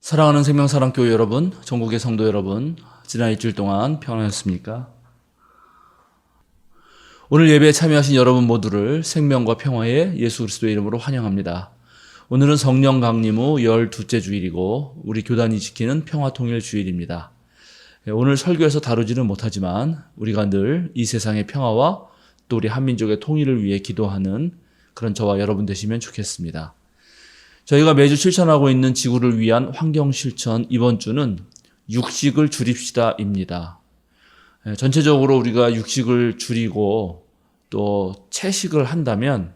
사랑하는 생명사랑교회 여러분, 전국의 성도 여러분, 지난 일주일 동안 평안하셨습니까? 오늘 예배에 참여하신 여러분 모두를 생명과 평화의 예수 그리스도의 이름으로 환영합니다. 오늘은 성령 강림 후 12째 주일이고 우리 교단이 지키는 평화통일 주일입니다. 오늘 설교에서 다루지는 못하지만 우리가 늘 이 세상의 평화와 또 우리 한민족의 통일을 위해 기도하는 그런 저와 여러분 되시면 좋겠습니다. 저희가 매주 실천하고 있는 지구를 위한 환경실천 이번 주는 육식을 줄입시다입니다. 전체적으로 우리가 육식을 줄이고 또 채식을 한다면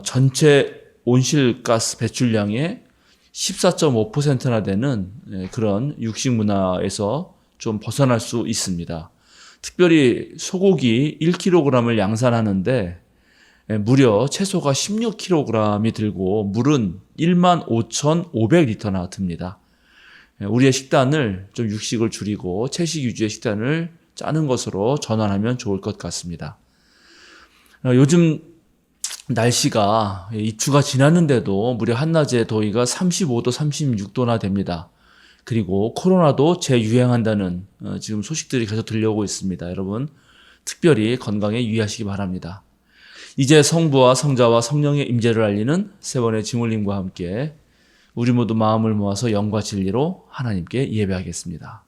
전체 온실가스 배출량의 14.5%나 되는 그런 육식 문화에서 좀 벗어날 수 있습니다. 특별히 소고기 1kg을 양산하는데 무려 채소가 16kg이 들고 물은 15,500리터나 듭니다. 우리의 식단을 좀 육식을 줄이고 채식 위주의 식단을 짜는 것으로 전환하면 좋을 것 같습니다. 요즘 날씨가 입추가 지났는데도 무려 한낮에 더위가 35도, 36도나 됩니다. 그리고 코로나도 재유행한다는 지금 소식들이 계속 들려오고 있습니다. 여러분 특별히 건강에 유의하시기 바랍니다. 이제 성부와 성자와 성령의 임재를 알리는 세 번의 징홀림과 함께 우리 모두 마음을 모아서 영과 진리로 하나님께 예배하겠습니다.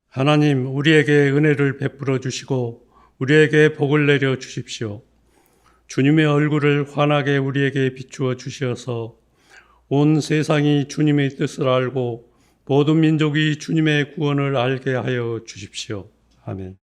하나님, 우리에게 은혜를 베풀어 주시고 우리에게 복을 내려 주십시오. 주님의 얼굴을 환하게 우리에게 비추어 주셔서 온 세상이 주님의 뜻을 알고 모든 민족이 주님의 구원을 알게 하여 주십시오. 아멘.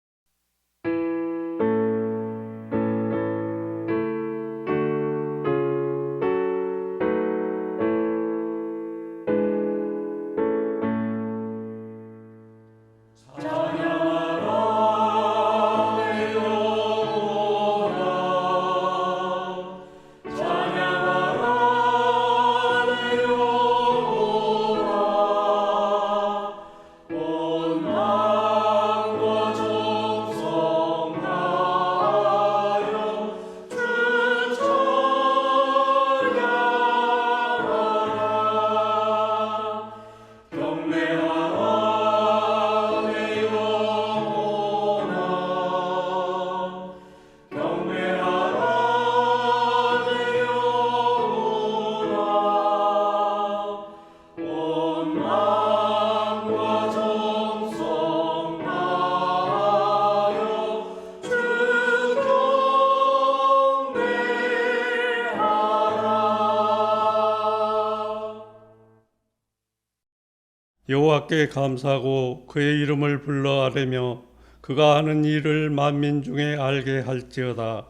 여호와께 감사하고 그의 이름을 불러 아뢰며 그가 하는 일을 만민 중에 알게 할지어다.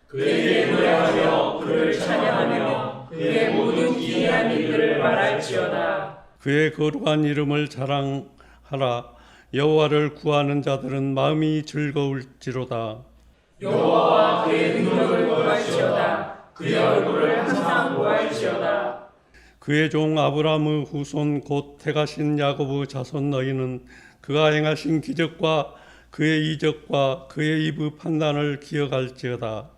그에게 노래하며 그를 찬양하며 그의 모든 기이한 일들을 말할지어다. 그의 거룩한 이름을 자랑하라. 여호와를 구하는 자들은 마음이 즐거울지로다. 여호와와 그의 능력을 구할지어다. 그의 얼굴을 항상 보할지어다. 그의 종 아브라함의 후손 곧 택하신 야곱의 자손 너희는 그가 행하신 기적과 그의 이적과 그의 입의 판단을 기억할지어다.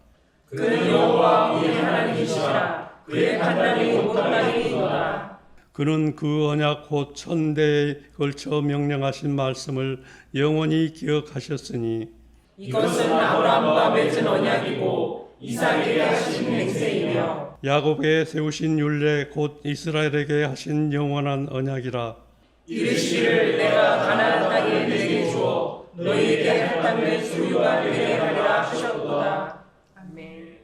그는 여호와 우리 하나님이시라. 그의 판단이 못다니이도다. 그는 그 언약 곧 천대에 걸쳐 명령하신 말씀을 영원히 기억하셨으니 이것은 아브라함과 맺은 언약이고 이삭에게 하신 맹세이며 야곱에 세우신 율례 곧 이스라엘에게 하신 영원한 언약이라. 이르시기를 내가 가나안 땅에 내게 주어 너희에게 할 땅의 소유가 되게 하리라 하셨도다. 아멘.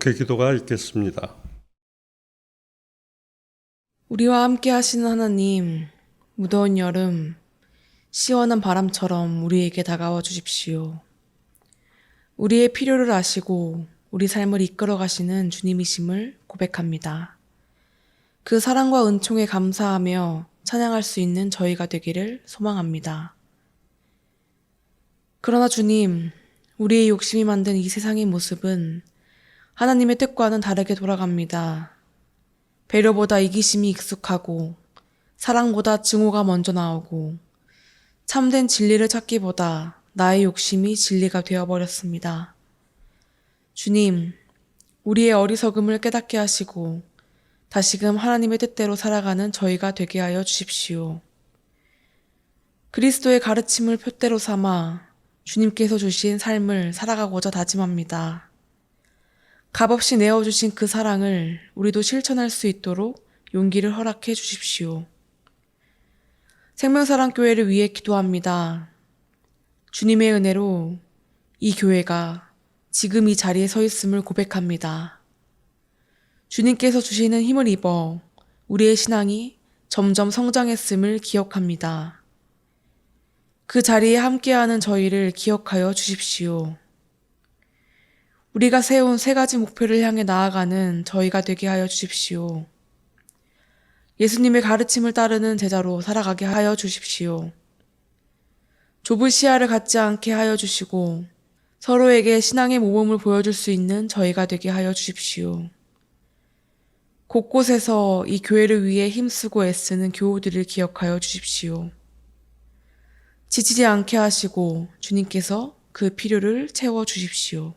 목회 기도가 있겠습니다. 우리와 함께 하시는 하나님, 무더운 여름, 시원한 바람처럼 우리에게 다가와 주십시오. 우리의 필요를 아시고 우리 삶을 이끌어 가시는 주님이심을 고백합니다. 그 사랑과 은총에 감사하며 찬양할 수 있는 저희가 되기를 소망합니다. 그러나 주님, 우리의 욕심이 만든 이 세상의 모습은 하나님의 뜻과는 다르게 돌아갑니다. 배려보다 이기심이 익숙하고 사랑보다 증오가 먼저 나오고 참된 진리를 찾기보다 나의 욕심이 진리가 되어버렸습니다. 주님, 우리의 어리석음을 깨닫게 하시고 다시금 하나님의 뜻대로 살아가는 저희가 되게 하여 주십시오. 그리스도의 가르침을 표대로 삼아 주님께서 주신 삶을 살아가고자 다짐합니다. 값없이 내어주신 그 사랑을 우리도 실천할 수 있도록 용기를 허락해 주십시오. 생명사랑교회를 위해 기도합니다. 주님의 은혜로 이 교회가 지금 이 자리에 서 있음을 고백합니다. 주님께서 주시는 힘을 입어 우리의 신앙이 점점 성장했음을 기억합니다. 그 자리에 함께하는 저희를 기억하여 주십시오. 우리가 세운 3가지 목표를 향해 나아가는 저희가 되게 하여 주십시오. 예수님의 가르침을 따르는 제자로 살아가게 하여 주십시오. 좁은 시야를 갖지 않게 하여 주시고 서로에게 신앙의 모범을 보여줄 수 있는 저희가 되게 하여 주십시오. 곳곳에서 이 교회를 위해 힘쓰고 애쓰는 교우들을 기억하여 주십시오. 지치지 않게 하시고 주님께서 그 필요를 채워 주십시오.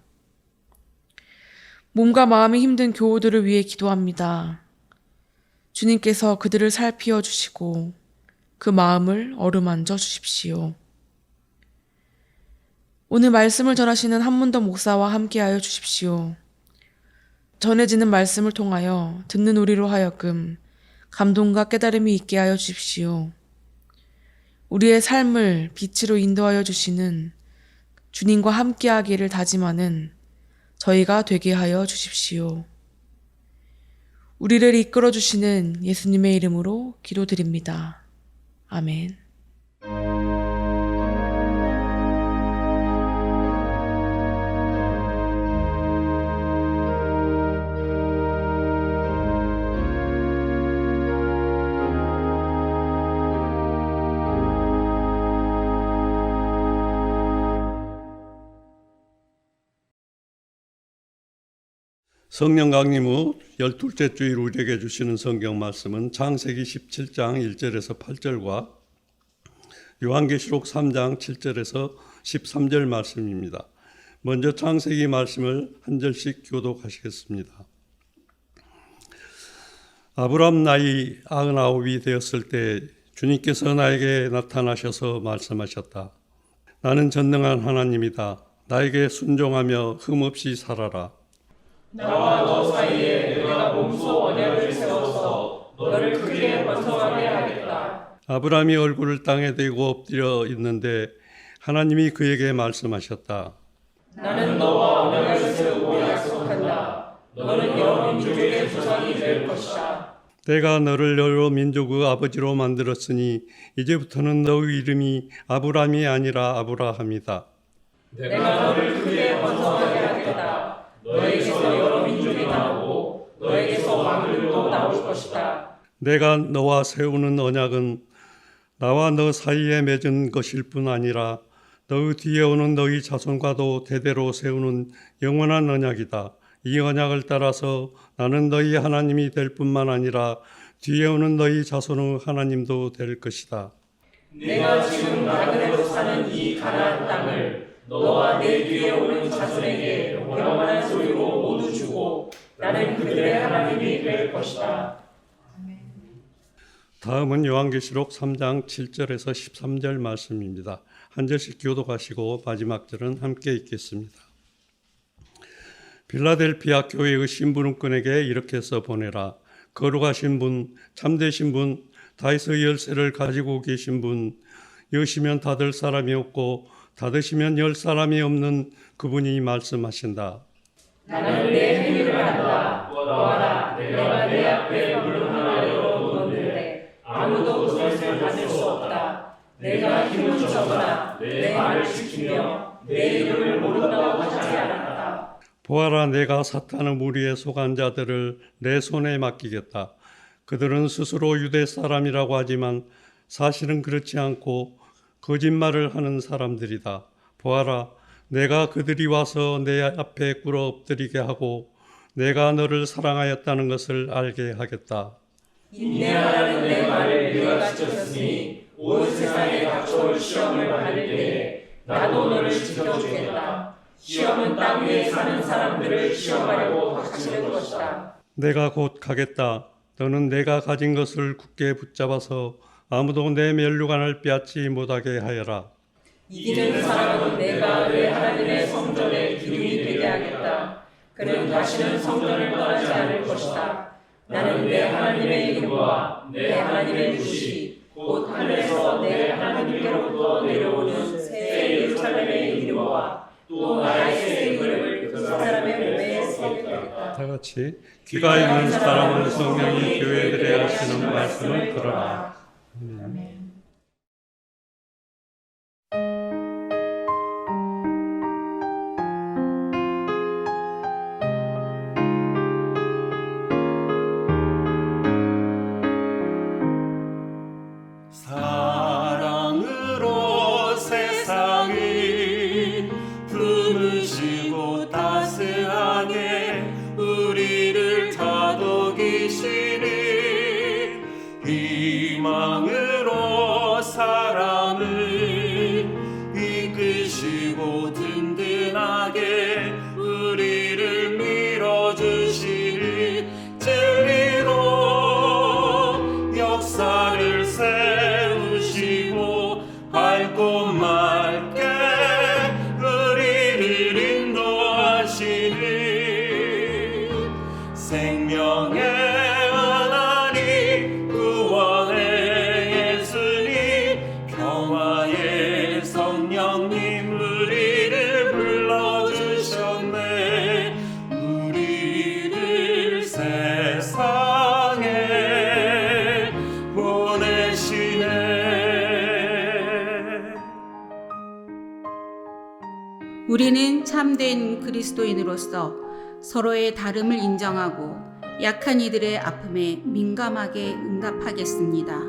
몸과 마음이 힘든 교우들을 위해 기도합니다. 주님께서 그들을 살피어 주시고 그 마음을 어루만져 주십시오. 오늘 말씀을 전하시는 한문도 목사와 함께하여 주십시오. 전해지는 말씀을 통하여 듣는 우리로 하여금 감동과 깨달음이 있게 하여 주십시오. 우리의 삶을 빛으로 인도하여 주시는 주님과 함께하기를 다짐하는 저희가 되게 하여 주십시오. 우리를 이끌어 주시는 예수님의 이름으로 기도드립니다. 아멘. 성령 강림 후 12째 주일 우리에게 주시는 성경 말씀은 창세기 17장 1절에서 8절과 요한계시록 3장 7절에서 13절 말씀입니다. 먼저 창세기 말씀을 한 절씩 교독하시겠습니다. 아브람 나이 99이 되었을 때 주님께서 나에게 나타나셔서 말씀하셨다. 나는 전능한 하나님이다. 나에게 순종하며 흠없이 살아라. 나와 너 사이에 내가 몸소 언약을 세워서 너를 크게 번성하게 하겠다. 아브람이 얼굴을 땅에 대고 엎드려 있는데 하나님이 그에게 말씀하셨다. 나는 너와 언약을 세우고 약속한다. 너는 여러 민족의 조상이 될 것이다. 내가 너를 여러 민족의 아버지로 만들었으니 이제부터는 너의 이름이 아브람이 아니라 아브라함이다. 내가 너를 크게 번성하게 하겠다. 너에게서 여러 민족이 나오고 너에게서 왕들도 나올 것이다. 내가 너와 세우는 언약은 나와 너 사이에 맺은 것일 뿐 아니라 너의 뒤에 오는 너희 자손과도 대대로 세우는 영원한 언약이다. 이 언약을 따라서 나는 너희 하나님이 될 뿐만 아니라 뒤에 오는 너희 자손의 하나님도 될 것이다. 내가 지금 나그네로 사는 이 가나안 땅을 너와 내 뒤에 오는 자손에게 영원한 소유로 모두 주고 나는 그들의 하나님이 될 것이다. 다음은 요한계시록 3장 7절에서 13절 말씀입니다. 한 절씩 교독하시고 마지막 절은 함께 읽겠습니다. 빌라델피아 교회의 신부름꾼에게 이렇게 써보내라. 거룩하신 분, 참되신 분, 다윗의 열쇠를 가지고 계신 분, 여시면 닫을 사람이 없고 닫으시면 열 사람이 없는 그분이 말씀하신다. 나는 내 행위를 안다. 보아라, 내가 내 앞에 문을 하나 열어두었는데 아무도 그것을 닫을 수 없다. 내가 힘을 주거나 내 말을 지키며 내 이름을 모른다고 하지 않았다. 보아라, 내가 사탄의 무리에 속한 자들을 내 손에 맡기겠다. 그들은 스스로 유대 사람이라고 하지만 사실은 그렇지 않고 거짓말을 하는 사람들이다. 보아라, 내가 그들이 와서 내 앞에 꿇어 엎드리게 하고 내가 너를 사랑하였다는 것을 알게 하겠다. 인내하라는 내 말을 네가 지켰으니 온 세상에 닥쳐올 시험을 받을 때에 나도 너를 지켜주겠다. 시험은 땅 위에 사는 사람들을 시험하려고 닥치는 것이다. 내가 곧 가겠다. 너는 내가 가진 것을 굳게 붙잡아서 아무도 내 면류관을 빼앗지 못하게 하여라. 이기는 사람은 내가 내 하나님의 성전의 기둥이 되게 하겠다. 그는 다시는 성전을 떠나지 않을 것이다. 나는 내 하나님의 이름과 내 하나님의 뜻이 곧 하늘에서 내 하나님께로부터 내려오는 새 예루살렘의 이름과 또 나의 새 이름을 그 사람의 몸에 새기겠다. 다 같이 귀가 있는 사람은 성령이 교회들에 하시는 말씀을 들어라. 아멘. 사랑으로 세상을 품으시고 따스하게 우리를 다독이시니 이 생명의 하나님 구원의 예수님 평화의 성령님 우리를 불러주셨네 우리를 세상에 보내시네 우리는 참된 그리스도인으로서 서로의 다름을 인정하고 약한 이들의 아픔에 민감하게 응답하겠습니다.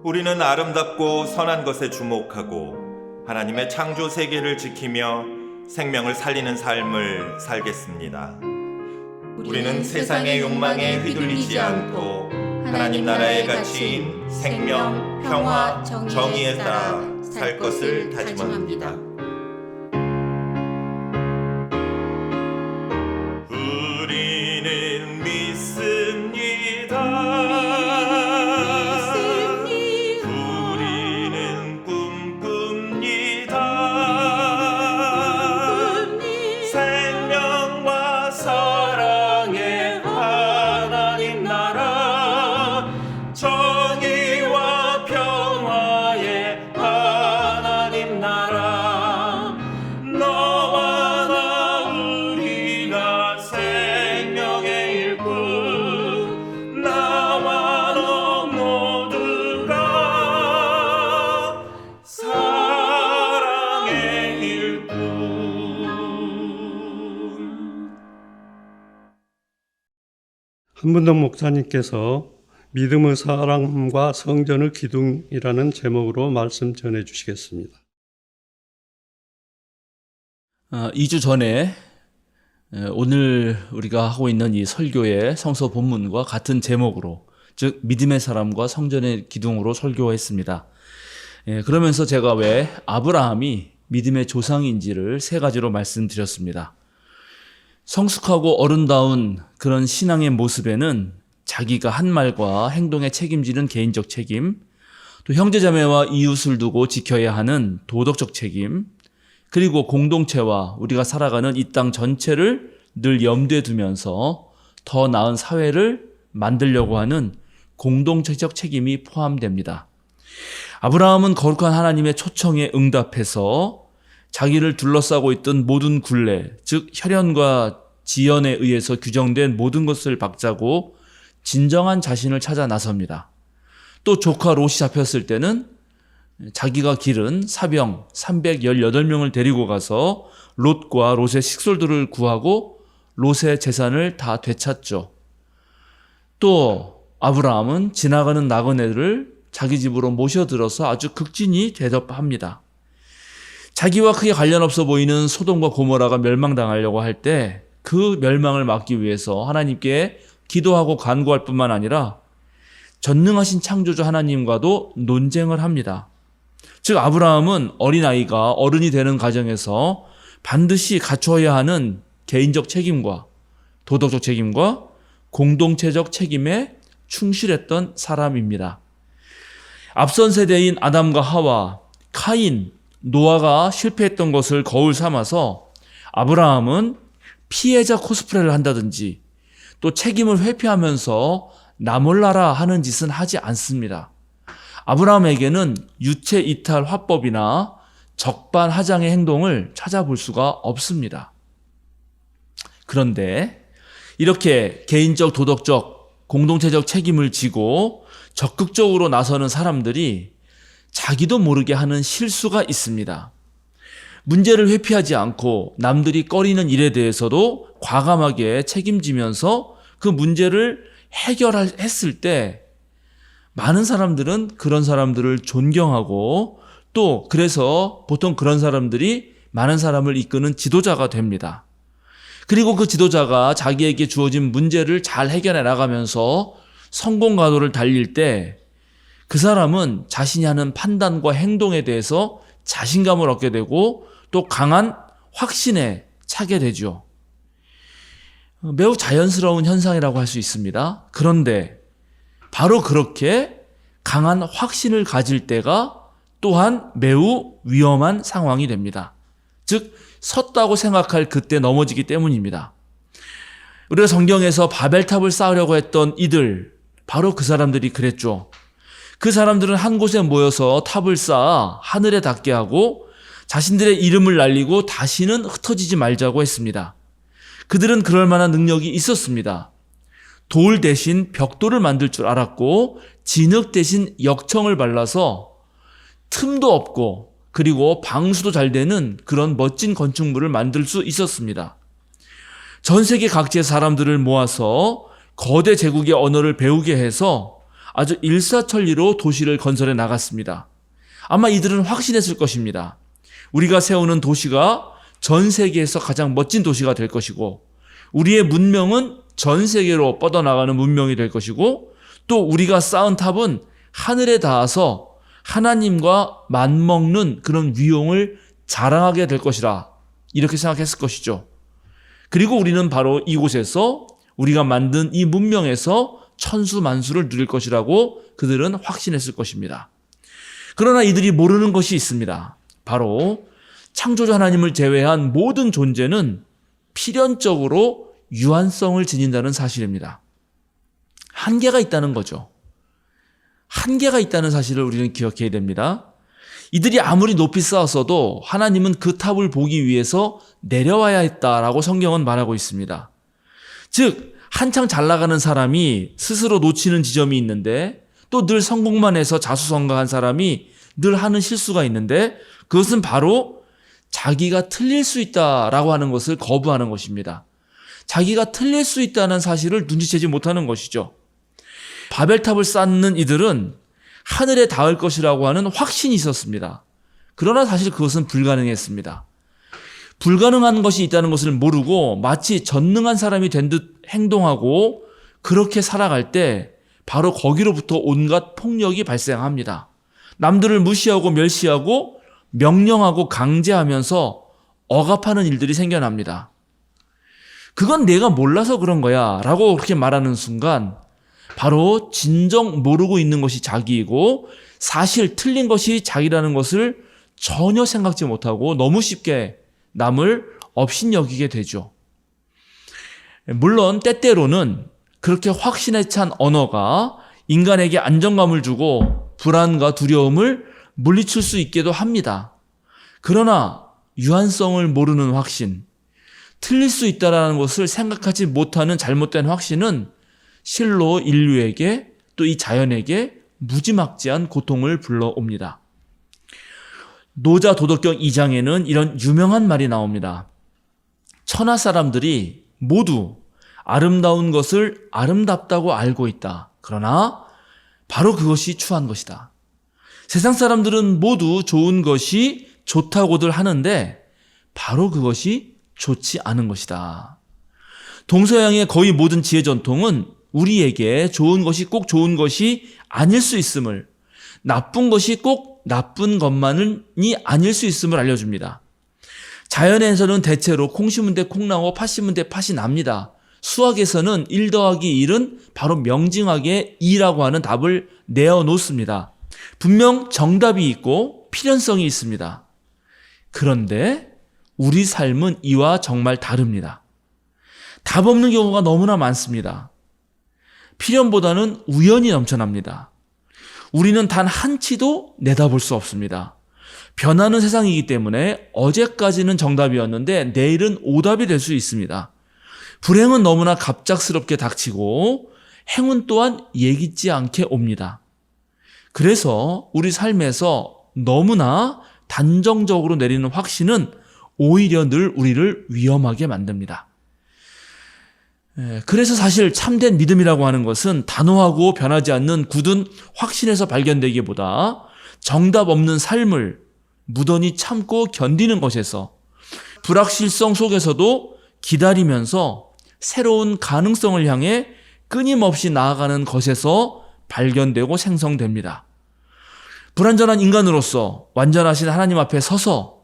우리는 아름답고 선한 것에 주목하고 하나님의 창조 세계를 지키며 생명을 살리는 삶을 살겠습니다. 우리는 세상의 욕망에 휘둘리지 않고 하나님 나라의 가치인 생명, 평화, 정의에 따라 살 것을 다짐합니다. 우리는 믿습니다. 우리는 꿈꿉니다. 생명과 사랑의 하나님 나라 정의와 평화의 하나님 나라 너와 나 우리가 생명의 일꾼 나와 너 모두가 사랑의 일꾼 한문덕 목사님께서 믿음의 사랑과 성전의 기둥이라는 제목으로 말씀 전해 주시겠습니다. 2주 전에 오늘 우리가 하고 있는 이 설교의 성서 본문과 같은 제목으로 즉 믿음의 사람과 성전의 기둥으로 설교했습니다. 그러면서 제가 왜 아브라함이 믿음의 조상인지를 세 가지로 말씀드렸습니다. 성숙하고 어른다운 그런 신앙의 모습에는 자기가 한 말과 행동에 책임지는 개인적 책임, 또 형제자매와 이웃을 두고 지켜야 하는 도덕적 책임, 그리고 공동체와 우리가 살아가는 이 땅 전체를 늘 염두에 두면서 더 나은 사회를 만들려고 하는 공동체적 책임이 포함됩니다. 아브라함은 거룩한 하나님의 초청에 응답해서 자기를 둘러싸고 있던 모든 굴레, 즉 혈연과 지연에 의해서 규정된 모든 것을 박자고 진정한 자신을 찾아 나섭니다. 또 조카 롯이 잡혔을 때는 자기가 기른 사병 318명을 데리고 가서 롯과 롯의 식솔들을 구하고 롯의 재산을 다 되찾죠. 또 아브라함은 지나가는 나그네를 자기 집으로 모셔들어서 아주 극진히 대접합니다. 자기와 크게 관련 없어 보이는 소돔과 고모라가 멸망당하려고 할 때 그 멸망을 막기 위해서 하나님께 기도하고 간구할 뿐만 아니라 전능하신 창조주 하나님과도 논쟁을 합니다. 즉 아브라함은 어린아이가 어른이 되는 과정에서 반드시 갖춰야 하는 개인적 책임과 도덕적 책임과 공동체적 책임에 충실했던 사람입니다. 앞선 세대인 아담과 하와, 카인, 노아가 실패했던 것을 거울 삼아서 아브라함은 피해자 코스프레를 한다든지 또 책임을 회피하면서 나 몰라라 하는 짓은 하지 않습니다. 아브라함에게는 유체 이탈 화법이나 적반하장의 행동을 찾아볼 수가 없습니다. 그런데 이렇게 개인적, 도덕적, 공동체적 책임을 지고 적극적으로 나서는 사람들이 자기도 모르게 하는 실수가 있습니다. 문제를 회피하지 않고 남들이 꺼리는 일에 대해서도 과감하게 책임지면서 그 문제를 해결했을 때 많은 사람들은 그런 사람들을 존경하고 또 그래서 보통 그런 사람들이 많은 사람을 이끄는 지도자가 됩니다. 그리고 그 지도자가 자기에게 주어진 문제를 잘 해결해 나가면서 성공 가도를 달릴 때 그 사람은 자신이 하는 판단과 행동에 대해서 자신감을 얻게 되고 또 강한 확신에 차게 되죠. 매우 자연스러운 현상이라고 할 수 있습니다. 그런데 바로 그렇게 강한 확신을 가질 때가 또한 매우 위험한 상황이 됩니다. 즉 섰다고 생각할 그때 넘어지기 때문입니다. 우리가 성경에서 바벨탑을 쌓으려고 했던 이들, 바로 그 사람들이 그랬죠. 그 사람들은 한 곳에 모여서 탑을 쌓아 하늘에 닿게 하고 자신들의 이름을 날리고 다시는 흩어지지 말자고 했습니다. 그들은 그럴 만한 능력이 있었습니다. 돌 대신 벽돌을 만들 줄 알았고 진흙 대신 역청을 발라서 틈도 없고 그리고 방수도 잘 되는 그런 멋진 건축물을 만들 수 있었습니다. 전 세계 각지의 사람들을 모아서 거대 제국의 언어를 배우게 해서 아주 일사천리로 도시를 건설해 나갔습니다. 아마 이들은 확신했을 것입니다. 우리가 세우는 도시가 전 세계에서 가장 멋진 도시가 될 것이고 우리의 문명은 전 세계로 뻗어나가는 문명이 될 것이고 또 우리가 쌓은 탑은 하늘에 닿아서 하나님과 맞먹는 그런 위용을 자랑하게 될 것이라 이렇게 생각했을 것이죠. 그리고 우리는 바로 이곳에서 우리가 만든 이 문명에서 천수만수를 누릴 것이라고 그들은 확신했을 것입니다. 그러나 이들이 모르는 것이 있습니다. 바로 창조주 하나님을 제외한 모든 존재는 필연적으로 유한성을 지닌다는 사실입니다. 한계가 있다는 거죠. 한계가 있다는 사실을 우리는 기억해야 됩니다. 이들이 아무리 높이 쌓았어도 하나님은 그 탑을 보기 위해서 내려와야 했다라고 성경은 말하고 있습니다. 즉 한창 잘 나가는 사람이 스스로 놓치는 지점이 있는데 또 늘 성공만 해서 자수성가한 사람이 늘 하는 실수가 있는데 그것은 바로 자기가 틀릴 수 있다라고 하는 것을 거부하는 것입니다. 자기가 틀릴 수 있다는 사실을 눈치채지 못하는 것이죠. 바벨탑을 쌓는 이들은 하늘에 닿을 것이라고 하는 확신이 있었습니다. 그러나 사실 그것은 불가능했습니다. 불가능한 것이 있다는 것을 모르고 마치 전능한 사람이 된 듯 행동하고 그렇게 살아갈 때 바로 거기로부터 온갖 폭력이 발생합니다. 남들을 무시하고 멸시하고 명령하고 강제하면서 억압하는 일들이 생겨납니다. 그건 내가 몰라서 그런 거야 라고 그렇게 말하는 순간 바로 진정 모르고 있는 것이 자기이고 사실 틀린 것이 자기라는 것을 전혀 생각지 못하고 너무 쉽게 남을 업신여기게 되죠. 물론 때때로는 그렇게 확신에 찬 언어가 인간에게 안정감을 주고 불안과 두려움을 물리칠 수 있기도 합니다. 그러나 유한성을 모르는 확신, 틀릴 수 있다는 것을 생각하지 못하는 잘못된 확신은 실로 인류에게 또 이 자연에게 무지막지한 고통을 불러옵니다. 노자 도덕경 2장에는 이런 유명한 말이 나옵니다. 천하 사람들이 모두 아름다운 것을 아름답다고 알고 있다. 그러나 바로 그것이 추한 것이다. 세상 사람들은 모두 좋은 것이 좋다고들 하는데 바로 그것이 좋지 않은 것이다. 동서양의 거의 모든 지혜 전통은 우리에게 좋은 것이 꼭 좋은 것이 아닐 수 있음을, 나쁜 것이 꼭 나쁜 것만이 아닐 수 있음을 알려줍니다. 자연에서는 대체로 콩 심은 데 콩 나고 팥 심은 데 팥이 납니다. 수학에서는 1 더하기 1은 바로 명징하게 2라고 하는 답을 내어놓습니다. 분명 정답이 있고 필연성이 있습니다. 그런데 우리 삶은 이와 정말 다릅니다. 답 없는 경우가 너무나 많습니다. 필연보다는 우연이 넘쳐납니다. 우리는 단 한치도 내다볼 수 없습니다. 변하는 세상이기 때문에 어제까지는 정답이었는데 내일은 오답이 될 수 있습니다. 불행은 너무나 갑작스럽게 닥치고 행운 또한 예기치 않게 옵니다. 그래서 우리 삶에서 너무나 단정적으로 내리는 확신은 오히려 늘 우리를 위험하게 만듭니다. 그래서 사실 참된 믿음이라고 하는 것은 단호하고 변하지 않는 굳은 확신에서 발견되기보다 정답 없는 삶을 무던히 참고 견디는 것에서 불확실성 속에서도 기다리면서 새로운 가능성을 향해 끊임없이 나아가는 것에서 발견되고 생성됩니다. 불완전한 인간으로서 완전하신 하나님 앞에 서서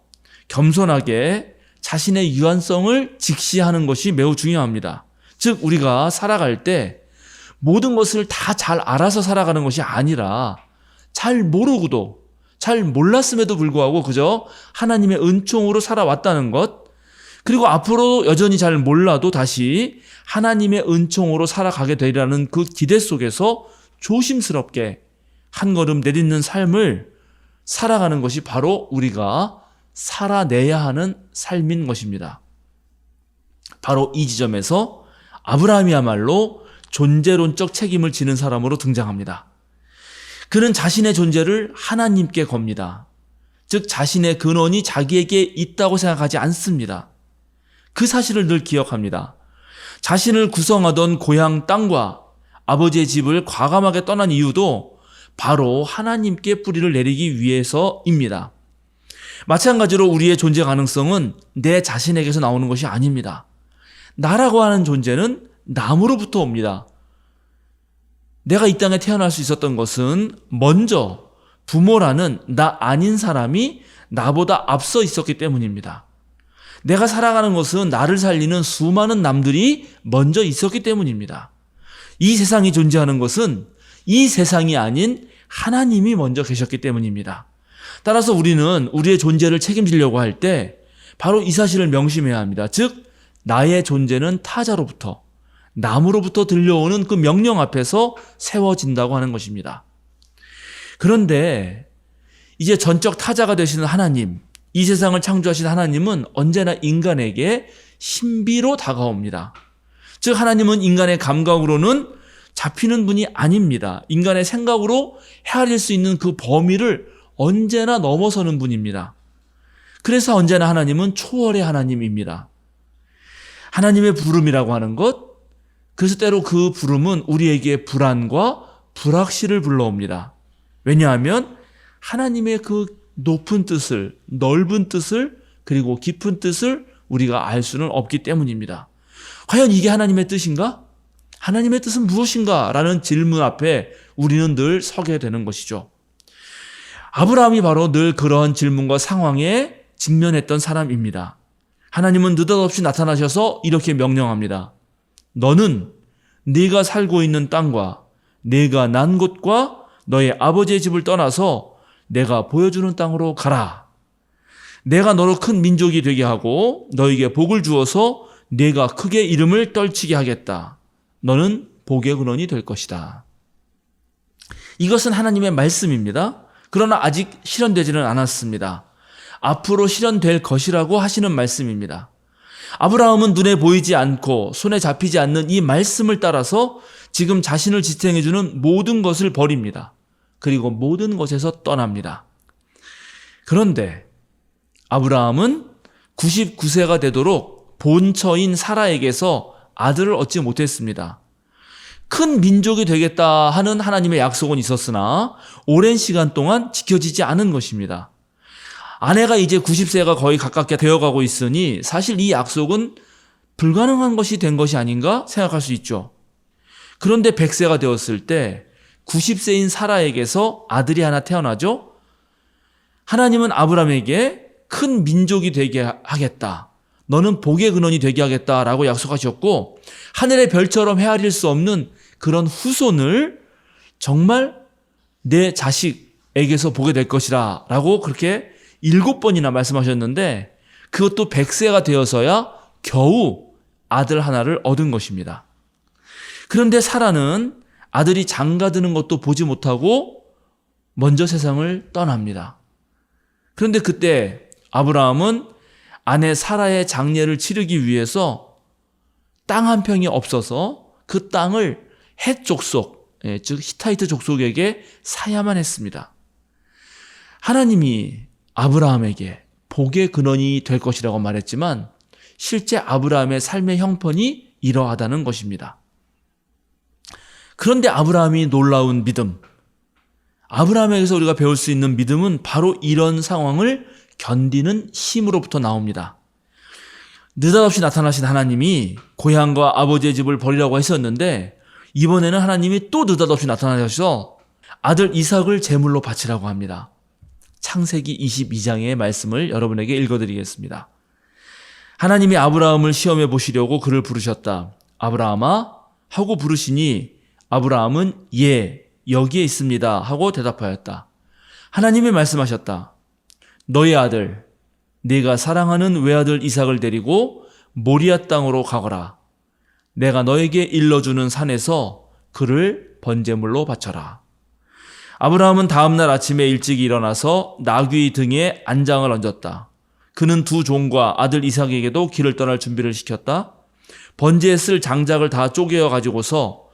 겸손하게 자신의 유한성을 직시하는 것이 매우 중요합니다. 즉 우리가 살아갈 때 모든 것을 다 잘 알아서 살아가는 것이 아니라 잘 모르고도 잘 몰랐음에도 불구하고 그저 하나님의 은총으로 살아왔다는 것, 그리고 앞으로 여전히 잘 몰라도 다시 하나님의 은총으로 살아가게 되리라는 그 기대 속에서 조심스럽게 한 걸음 내딛는 삶을 살아가는 것이 바로 우리가 살아내야 하는 삶인 것입니다. 바로 이 지점에서 아브라함이야말로 존재론적 책임을 지는 사람으로 등장합니다. 그는 자신의 존재를 하나님께 겁니다. 즉 자신의 근원이 자기에게 있다고 생각하지 않습니다. 그 사실을 늘 기억합니다. 자신을 구성하던 고향 땅과 아버지의 집을 과감하게 떠난 이유도 바로 하나님께 뿌리를 내리기 위해서입니다. 마찬가지로 우리의 존재 가능성은 내 자신에게서 나오는 것이 아닙니다. 나라고 하는 존재는 남으로부터 옵니다. 내가 이 땅에 태어날 수 있었던 것은 먼저 부모라는 나 아닌 사람이 나보다 앞서 있었기 때문입니다. 내가 살아가는 것은 나를 살리는 수많은 남들이 먼저 있었기 때문입니다. 이 세상이 존재하는 것은 이 세상이 아닌 하나님이 먼저 계셨기 때문입니다. 따라서 우리는 우리의 존재를 책임지려고 할 때 바로 이 사실을 명심해야 합니다. 즉 나의 존재는 타자로부터, 남으로부터 들려오는 그 명령 앞에서 세워진다고 하는 것입니다. 그런데 이제 전적 타자가 되시는 하나님, 이 세상을 창조하신 하나님은 언제나 인간에게 신비로 다가옵니다. 즉 하나님은 인간의 감각으로는 잡히는 분이 아닙니다. 인간의 생각으로 헤아릴 수 있는 그 범위를 언제나 넘어서는 분입니다. 그래서 언제나 하나님은 초월의 하나님입니다. 하나님의 부름이라고 하는 것, 그래서 때로 그 부름은 우리에게 불안과 불확실을 불러옵니다. 왜냐하면 하나님의 그 높은 뜻을, 넓은 뜻을, 그리고 깊은 뜻을 우리가 알 수는 없기 때문입니다. 과연 이게 하나님의 뜻인가? 하나님의 뜻은 무엇인가? 라는 질문 앞에 우리는 늘 서게 되는 것이죠. 아브라함이 바로 늘 그러한 질문과 상황에 직면했던 사람입니다. 하나님은 느닷없이 나타나셔서 이렇게 명령합니다. 너는 네가 살고 있는 땅과 네가 난 곳과 너의 아버지의 집을 떠나서 내가 보여주는 땅으로 가라. 내가 너로 큰 민족이 되게 하고 너에게 복을 주어서 네가 크게 이름을 떨치게 하겠다. 너는 복의 근원이 될 것이다. 이것은 하나님의 말씀입니다. 그러나 아직 실현되지는 않았습니다. 앞으로 실현될 것이라고 하시는 말씀입니다. 아브라함은 눈에 보이지 않고 손에 잡히지 않는 이 말씀을 따라서 지금 자신을 지탱해주는 모든 것을 버립니다. 그리고 모든 것에서 떠납니다. 그런데 아브라함은 99세가 되도록 본처인 사라에게서 아들을 얻지 못했습니다. 큰 민족이 되겠다 하는 하나님의 약속은 있었으나 오랜 시간 동안 지켜지지 않은 것입니다. 아내가 이제 90세가 거의 가깝게 되어가고 있으니 사실 이 약속은 불가능한 것이 된 것이 아닌가 생각할 수 있죠. 그런데 100세가 되었을 때 90세인 사라에게서 아들이 하나 태어나죠. 하나님은 아브라함에게 큰 민족이 되게 하겠다. 너는 복의 근원이 되게 하겠다라고 약속하셨고 하늘의 별처럼 헤아릴 수 없는 그런 후손을 정말 내 자식에게서 보게 될 것이라 라고 그렇게 7번이나 말씀하셨는데 그것도 100세가 되어서야 겨우 아들 하나를 얻은 것입니다. 그런데 사라는 아들이 장가드는 것도 보지 못하고 먼저 세상을 떠납니다. 그런데 그때 아브라함은 아내 사라의 장례를 치르기 위해서 땅 한 평이 없어서 그 땅을 헷 족속, 즉 히타이트 족속에게 사야만 했습니다. 하나님이 아브라함에게 복의 근원이 될 것이라고 말했지만 실제 아브라함의 삶의 형편이 이러하다는 것입니다. 그런데 아브라함이 놀라운 믿음, 아브라함에게서 우리가 배울 수 있는 믿음은 바로 이런 상황을 견디는 힘으로부터 나옵니다. 느닷없이 나타나신 하나님이 고향과 아버지의 집을 버리라고 했었는데 이번에는 하나님이 또 느닷없이 나타나셔서 아들 이삭을 제물로 바치라고 합니다. 창세기 22장의 말씀을 여러분에게 읽어드리겠습니다. 하나님이 아브라함을 시험해 보시려고 그를 부르셨다. 아브라함아 하고 부르시니 아브라함은 예, 여기에 있습니다 하고 대답하였다. 하나님이 말씀하셨다. 너의 아들, 네가 사랑하는 외아들 이삭을 데리고 모리아 땅으로 가거라. 내가 너에게 일러주는 산에서 그를 번제물로 바쳐라. 아브라함은 다음날 아침에 일찍 일어나서 나귀 등에 안장을 얹었다. 그는 두 종과 아들 이삭에게도 길을 떠날 준비를 시켰다. 번제에 쓸 장작을 다 쪼개어 가지고서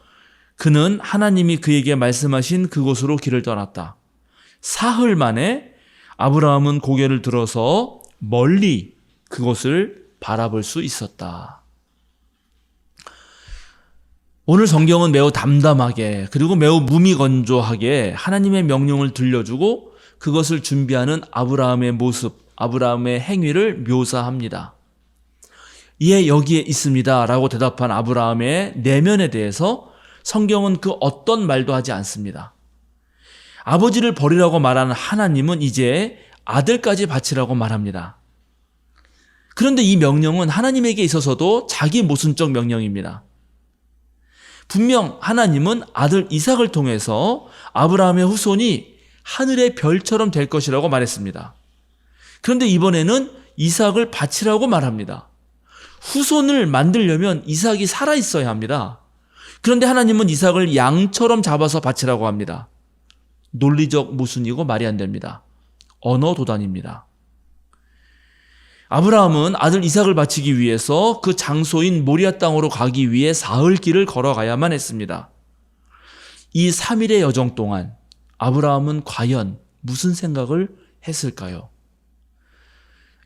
그는 하나님이 그에게 말씀하신 그곳으로 길을 떠났다. 사흘 만에 아브라함은 고개를 들어서 멀리 그곳을 바라볼 수 있었다. 오늘 성경은 매우 담담하게 그리고 매우 무미건조하게 하나님의 명령을 들려주고 그것을 준비하는 아브라함의 모습, 아브라함의 행위를 묘사합니다. 예, 여기에 있습니다 라고 대답한 아브라함의 내면에 대해서 성경은 그 어떤 말도 하지 않습니다. 아버지를 버리라고 말하는 하나님은 이제 아들까지 바치라고 말합니다. 그런데 이 명령은 하나님에게 있어서도 자기 모순적 명령입니다. 분명 하나님은 아들 이삭을 통해서 아브라함의 후손이 하늘의 별처럼 될 것이라고 말했습니다. 그런데 이번에는 이삭을 바치라고 말합니다. 후손을 만들려면 이삭이 살아 있어야 합니다. 그런데 하나님은 이삭을 양처럼 잡아서 바치라고 합니다. 논리적 모순이고 말이 안 됩니다. 언어 도단입니다. 아브라함은 아들 이삭을 바치기 위해서 그 장소인 모리아 땅으로 가기 위해 사흘 길을 걸어가야만 했습니다. 이 3일의 여정 동안 아브라함은 과연 무슨 생각을 했을까요?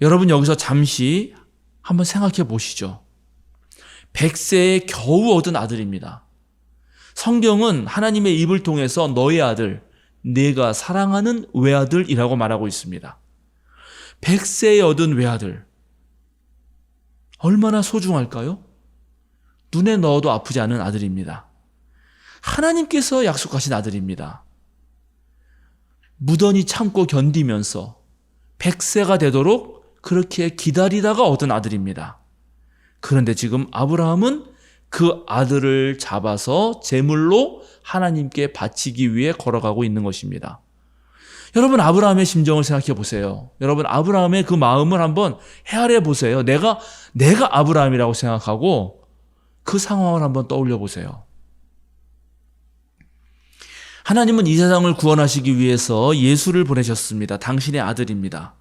여러분 여기서 잠시 한번 생각해 보시죠. 100세에 겨우 얻은 아들입니다. 성경은 하나님의 입을 통해서 너의 아들, 내가 사랑하는 외아들이라고 말하고 있습니다. 100세에 얻은 외아들, 얼마나 소중할까요? 눈에 넣어도 아프지 않은 아들입니다. 하나님께서 약속하신 아들입니다. 무던히 참고 견디면서 100세가 되도록 그렇게 기다리다가 얻은 아들입니다. 그런데 지금 아브라함은 그 아들을 잡아서 제물로 하나님께 바치기 위해 걸어가고 있는 것입니다. 여러분 아브라함의 심정을 생각해 보세요. 여러분 아브라함의 그 마음을 한번 헤아려 보세요. 내가 아브라함이라고 생각하고 그 상황을 한번 떠올려 보세요. 하나님은 이 세상을 구원하시기 위해서 예수를 보내셨습니다. 당신의 아들입니다.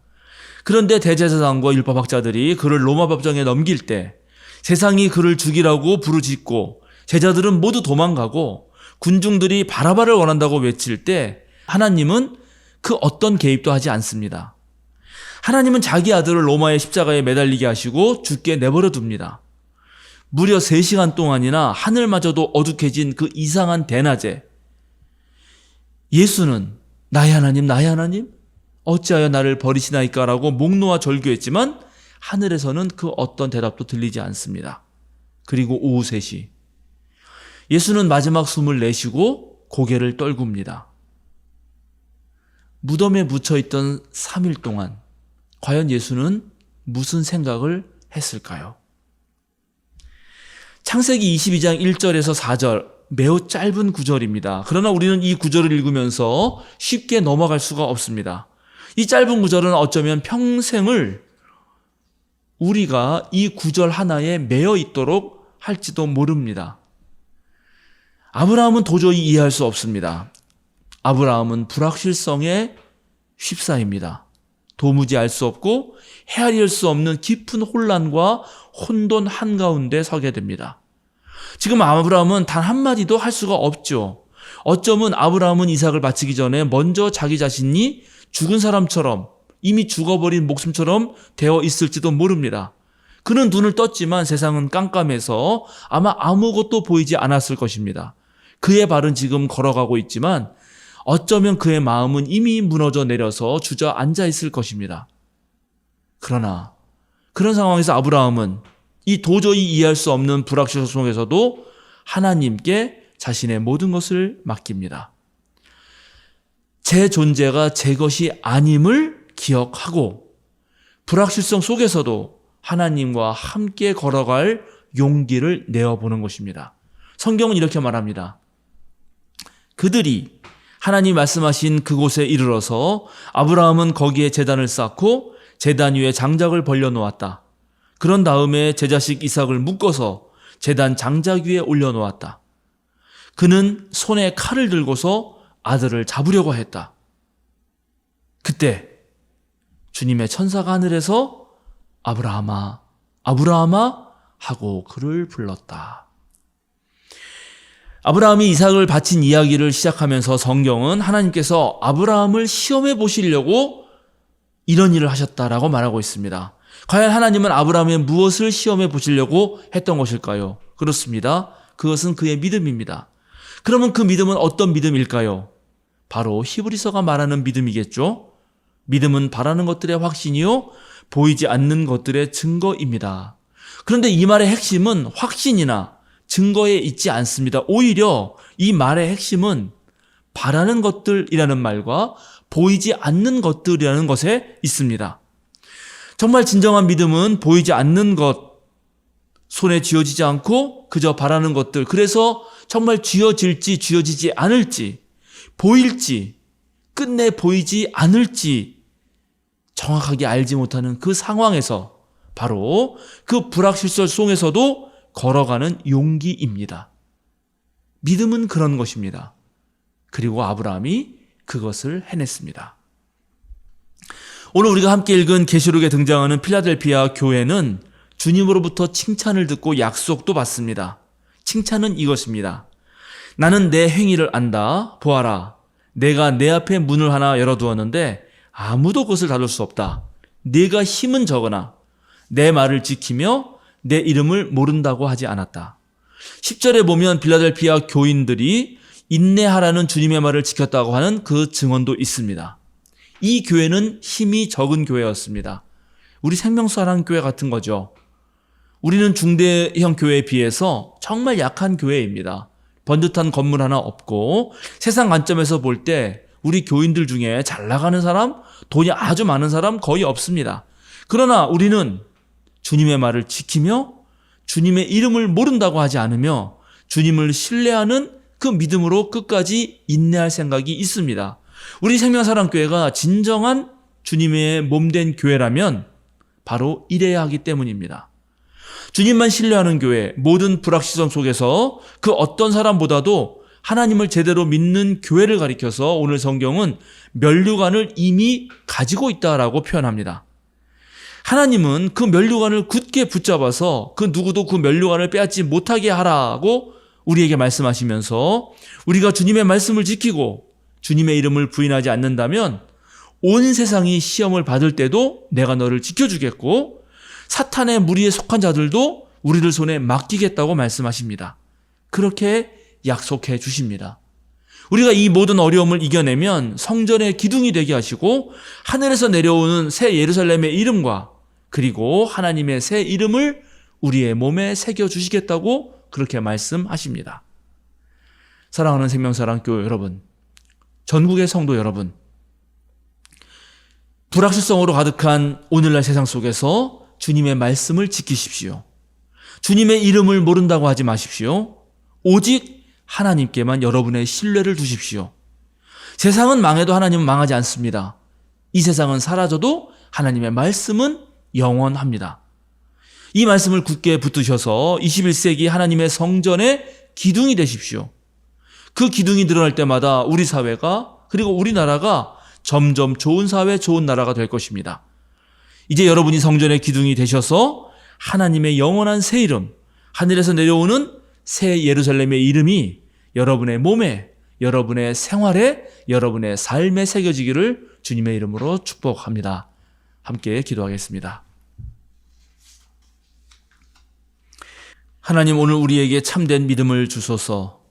그런데 대제사장과 율법학자들이 그를 로마 법정에 넘길 때 세상이 그를 죽이라고 부르짖고 제자들은 모두 도망가고 군중들이 바라바를 원한다고 외칠 때 하나님은 그 어떤 개입도 하지 않습니다. 하나님은 자기 아들을 로마의 십자가에 매달리게 하시고 죽게 내버려 둡니다. 무려 3시간 동안이나 하늘마저도 어둑해진 그 이상한 대낮에 예수는 나의 하나님, 나의 하나님, 어찌하여 나를 버리시나이까 라고 목 놓아 절규했지만 하늘에서는 그 어떤 대답도 들리지 않습니다. 그리고 오후 3시 예수는 마지막 숨을 내쉬고 고개를 떨굽니다. 무덤에 묻혀있던 3일 동안 과연 예수는 무슨 생각을 했을까요? 창세기 22장 1절에서 4절 매우 짧은 구절입니다. 그러나 우리는 이 구절을 읽으면서 쉽게 넘어갈 수가 없습니다. 이 짧은 구절은 어쩌면 평생을 우리가 이 구절 하나에 매여 있도록 할지도 모릅니다. 아브라함은 도저히 이해할 수 없습니다. 아브라함은 불확실성에 휩싸입니다. 도무지 알 수 없고 헤아릴 수 없는 깊은 혼란과 혼돈 한가운데 서게 됩니다. 지금 아브라함은 단 한마디도 할 수가 없죠. 어쩌면 아브라함은 이삭을 바치기 전에 먼저 자기 자신이 죽은 사람처럼 이미 죽어버린 목숨처럼 되어 있을지도 모릅니다. 그는 눈을 떴지만 세상은 깜깜해서 아마 아무것도 보이지 않았을 것입니다. 그의 발은 지금 걸어가고 있지만 어쩌면 그의 마음은 이미 무너져 내려서 주저앉아 있을 것입니다. 그러나 그런 상황에서 아브라함은 이 도저히 이해할 수 없는 불확실성 속에서도 하나님께 자신의 모든 것을 맡깁니다. 제 존재가 제 것이 아님을 기억하고 불확실성 속에서도 하나님과 함께 걸어갈 용기를 내어보는 것입니다. 성경은 이렇게 말합니다. 그들이 하나님 말씀하신 그곳에 이르러서 아브라함은 거기에 제단을 쌓고 제단 위에 장작을 벌려 놓았다. 그런 다음에 제 자식 이삭을 묶어서 제단 장작 위에 올려 놓았다. 그는 손에 칼을 들고서 아들을 잡으려고 했다. 그때 주님의 천사가 하늘에서 아브라함아, 아브라함아 하고 그를 불렀다. 아브라함이 이삭을 바친 이야기를 시작하면서 성경은 하나님께서 아브라함을 시험해 보시려고 이런 일을 하셨다라고 말하고 있습니다. 과연 하나님은 아브라함의 무엇을 시험해 보시려고 했던 것일까요? 그렇습니다. 그것은 그의 믿음입니다. 그러면 그 믿음은 어떤 믿음일까요? 바로 히브리서가 말하는 믿음이겠죠? 믿음은 바라는 것들의 확신이요, 보이지 않는 것들의 증거입니다. 그런데 이 말의 핵심은 확신이나 증거에 있지 않습니다. 오히려 이 말의 핵심은 바라는 것들이라는 말과 보이지 않는 것들이라는 것에 있습니다. 정말 진정한 믿음은 보이지 않는 것, 손에 쥐어지지 않고 그저 바라는 것들, 그래서 정말 쥐어질지 쥐어지지 않을지, 보일지 끝내 보이지 않을지 정확하게 알지 못하는 그 상황에서 바로 그 불확실성 속에서도 걸어가는 용기입니다. 믿음은 그런 것입니다. 그리고 아브라함이 그것을 해냈습니다. 오늘 우리가 함께 읽은 계시록에 등장하는 필라델피아 교회는 주님으로부터 칭찬을 듣고 약속도 받습니다. 칭찬은 이것입니다. 나는 내 행위를 안다. 보아라. 내가 내 앞에 문을 하나 열어두었는데 아무도 그것을 닫을 수 없다. 네가 힘은 적으나 내 말을 지키며 내 이름을 모른다고 하지 않았다. 10절에 보면 필라델피아 교인들이 인내하라는 주님의 말을 지켰다고 하는 그 증언도 있습니다. 이 교회는 힘이 적은 교회였습니다. 우리 생명사랑교회 같은 거죠. 우리는 중대형 교회에 비해서 정말 약한 교회입니다. 번듯한 건물 하나 없고 세상 관점에서 볼 때 우리 교인들 중에 잘 나가는 사람, 돈이 아주 많은 사람 거의 없습니다. 그러나 우리는 주님의 말을 지키며 주님의 이름을 모른다고 하지 않으며 주님을 신뢰하는 그 믿음으로 끝까지 인내할 생각이 있습니다. 우리 생명사랑교회가 진정한 주님의 몸된 교회라면 바로 이래야 하기 때문입니다. 주님만 신뢰하는 교회, 모든 불확실성 속에서 그 어떤 사람보다도 하나님을 제대로 믿는 교회를 가리켜서 오늘 성경은 면류관을 이미 가지고 있다라고 표현합니다. 하나님은 그 면류관을 굳게 붙잡아서 그 누구도 그 면류관을 빼앗지 못하게 하라고 우리에게 말씀하시면서 우리가 주님의 말씀을 지키고 주님의 이름을 부인하지 않는다면 온 세상이 시험을 받을 때도 내가 너를 지켜주겠고 사탄의 무리에 속한 자들도 우리들 손에 맡기겠다고 말씀하십니다. 그렇게 약속해 주십니다. 우리가 이 모든 어려움을 이겨내면 성전의 기둥이 되게 하시고 하늘에서 내려오는 새 예루살렘의 이름과 그리고 하나님의 새 이름을 우리의 몸에 새겨주시겠다고 그렇게 말씀하십니다. 사랑하는 생명사랑교회 여러분, 전국의 성도 여러분, 불확실성으로 가득한 오늘날 세상 속에서 주님의 말씀을 지키십시오. 주님의 이름을 모른다고 하지 마십시오. 오직 하나님께만 여러분의 신뢰를 두십시오. 세상은 망해도 하나님은 망하지 않습니다. 이 세상은 사라져도 하나님의 말씀은 영원합니다. 이 말씀을 굳게 붙드셔서 21세기 하나님의 성전의 기둥이 되십시오. 그 기둥이 드러날 때마다 우리 사회가 그리고 우리나라가 점점 좋은 사회, 좋은 나라가 될 것입니다. 이제 여러분이 성전의 기둥이 되셔서 하나님의 영원한 새 이름, 하늘에서 내려오는 새 예루살렘의 이름이 여러분의 몸에, 여러분의 생활에, 여러분의 삶에 새겨지기를 주님의 이름으로 축복합니다. 함께 기도하겠습니다. 하나님, 오늘 우리에게 참된 믿음을 주소서.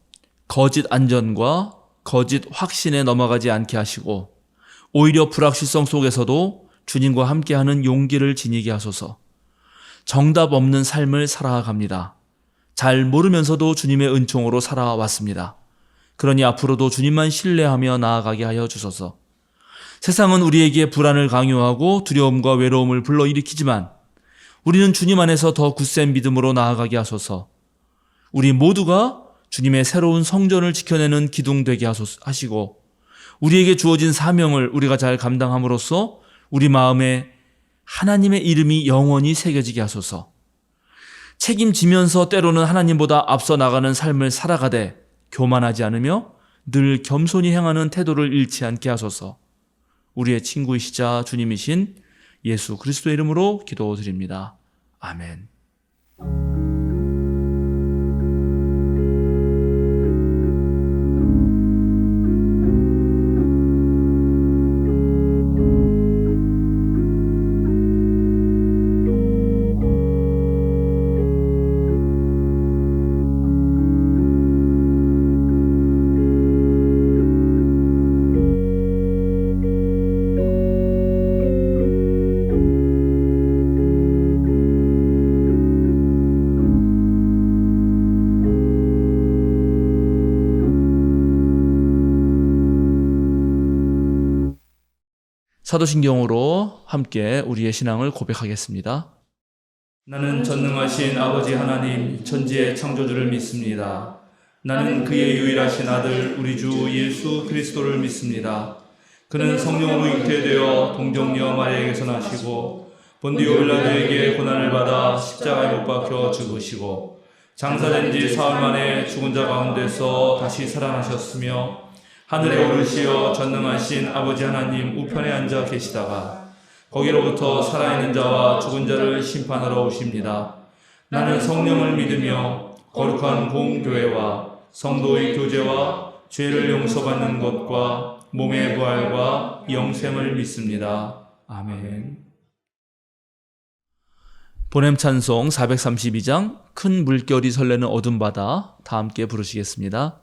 거짓 안전과 거짓 확신에 넘어가지 않게 하시고 오히려 불확실성 속에서도 주님과 함께하는 용기를 지니게 하소서. 정답 없는 삶을 살아갑니다. 잘 모르면서도 주님의 은총으로 살아왔습니다. 그러니 앞으로도 주님만 신뢰하며 나아가게 하여 주소서. 세상은 우리에게 불안을 강요하고 두려움과 외로움을 불러일으키지만 우리는 주님 안에서 더 굳센 믿음으로 나아가게 하소서. 우리 모두가 주님의 새로운 성전을 지켜내는 기둥 되게 하시고 우리에게 주어진 사명을 우리가 잘 감당함으로써 우리 마음에 하나님의 이름이 영원히 새겨지게 하소서. 책임지면서 때로는 하나님보다 앞서 나가는 삶을 살아가되 교만하지 않으며 늘 겸손히 행하는 태도를 잃지 않게 하소서. 우리의 친구이시자 주님이신 예수 그리스도의 이름으로 기도드립니다. 아멘. 사도신경으로 함께 우리의 신앙을 고백하겠습니다. 나는 전능하신 아버지 하나님 천지의 창조주를 믿습니다. 나는 그의 유일하신 아들 우리 주 예수 그리스도를 믿습니다. 그는 성령으로 잉태되어 동정녀 마리아에게서 나시고 본디오 빌라도에게 고난을 받아 십자가에 못 박혀 죽으시고 장사된 지 사흘 만에 죽은 자 가운데서 다시 살아나셨으며 하늘에 오르시어 전능하신 아버지 하나님 우편에 앉아 계시다가 거기로부터 살아있는 자와 죽은 자를 심판하러 오십니다. 나는 성령을 믿으며 거룩한 공교회와 성도의 교제와 죄를 용서받는 것과 몸의 부활과 영생을 믿습니다. 아멘. 보냄 찬송 432장 큰 물결이 설레는 어둠 바다 다 함께 부르시겠습니다.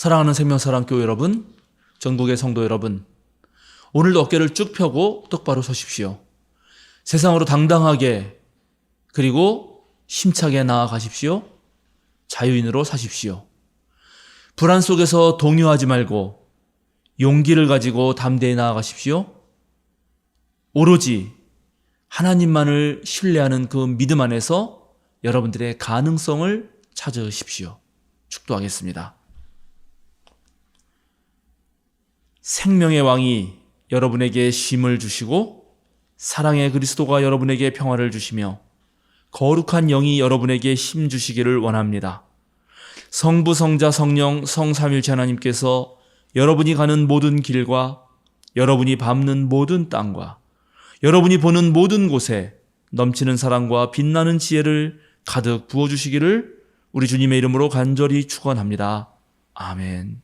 사랑하는 생명사랑교회 여러분, 전국의 성도 여러분, 오늘도 어깨를 쭉 펴고 똑바로 서십시오. 세상으로 당당하게 그리고 힘차게 나아가십시오. 자유인으로 사십시오. 불안 속에서 동요하지 말고 용기를 가지고 담대히 나아가십시오. 오로지 하나님만을 신뢰하는 그 믿음 안에서 여러분들의 가능성을 찾으십시오. 축도하겠습니다. 생명의 왕이 여러분에게 쉼을 주시고 사랑의 그리스도가 여러분에게 평화를 주시며 거룩한 영이 여러분에게 힘 주시기를 원합니다. 성부, 성자, 성령, 성삼일체 하나님께서 여러분이 가는 모든 길과 여러분이 밟는 모든 땅과 여러분이 보는 모든 곳에 넘치는 사랑과 빛나는 지혜를 가득 부어주시기를 우리 주님의 이름으로 간절히 축원합니다. 아멘.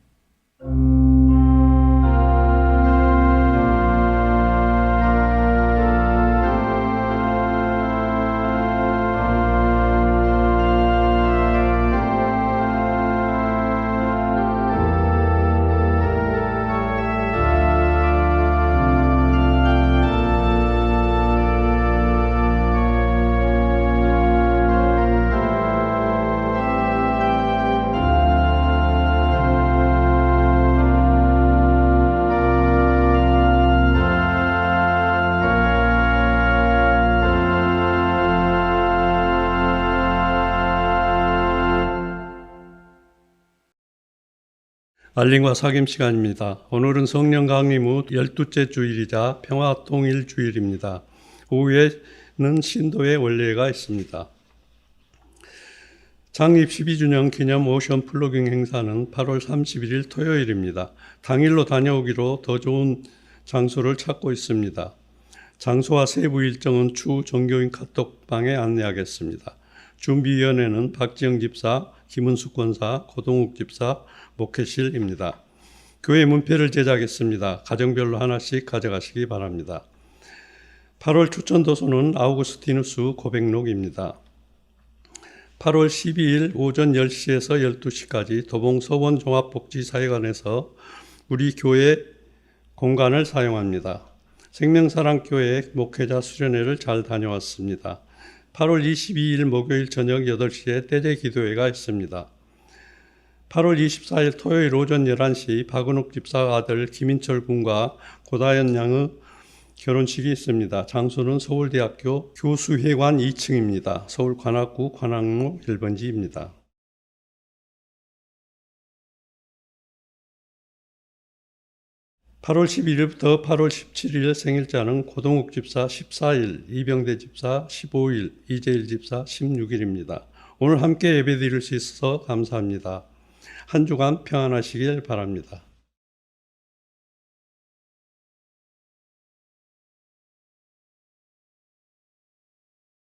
알림과 사귐 시간입니다. 오늘은 성령 강림 후 12째 주일이자 평화통일주일입니다. 오후에는 신도의 원례가 있습니다. 창립 12주년 기념 오션 플로깅 행사는 8월 31일 토요일입니다. 당일로 다녀오기로 더 좋은 장소를 찾고 있습니다. 장소와 세부 일정은 추후 종교인 카톡방에 안내하겠습니다. 준비위원회는 박지영 집사, 김은숙 권사, 고동욱 집사, 목회실입니다. 교회 문패를 제작했습니다. 가정별로 하나씩 가져가시기 바랍니다. 8월 추천 도서는 아우구스티누스 고백록입니다. 8월 12일 오전 10시에서 12시까지 도봉 서원종합복지사회관에서 우리 교회 공간을 사용합니다. 생명사랑교회 목회자 수련회를 잘 다녀왔습니다. 8월 22일 목요일 저녁 8시에 떼제 기도회가 있습니다. 8월 24일 토요일 오전 11시 박은옥 집사 아들 김인철 군과 고다연 양의 결혼식이 있습니다. 장소는 서울대학교 교수회관 2층입니다. 서울 관악구 관악로 1번지입니다. 8월 11일부터 8월 17일 생일자는 고동욱 집사 14일, 이병대 집사 15일, 이재일 집사 16일입니다. 오늘 함께 예배드릴 수 있어서 감사합니다. 한 주간 평안하시길 바랍니다.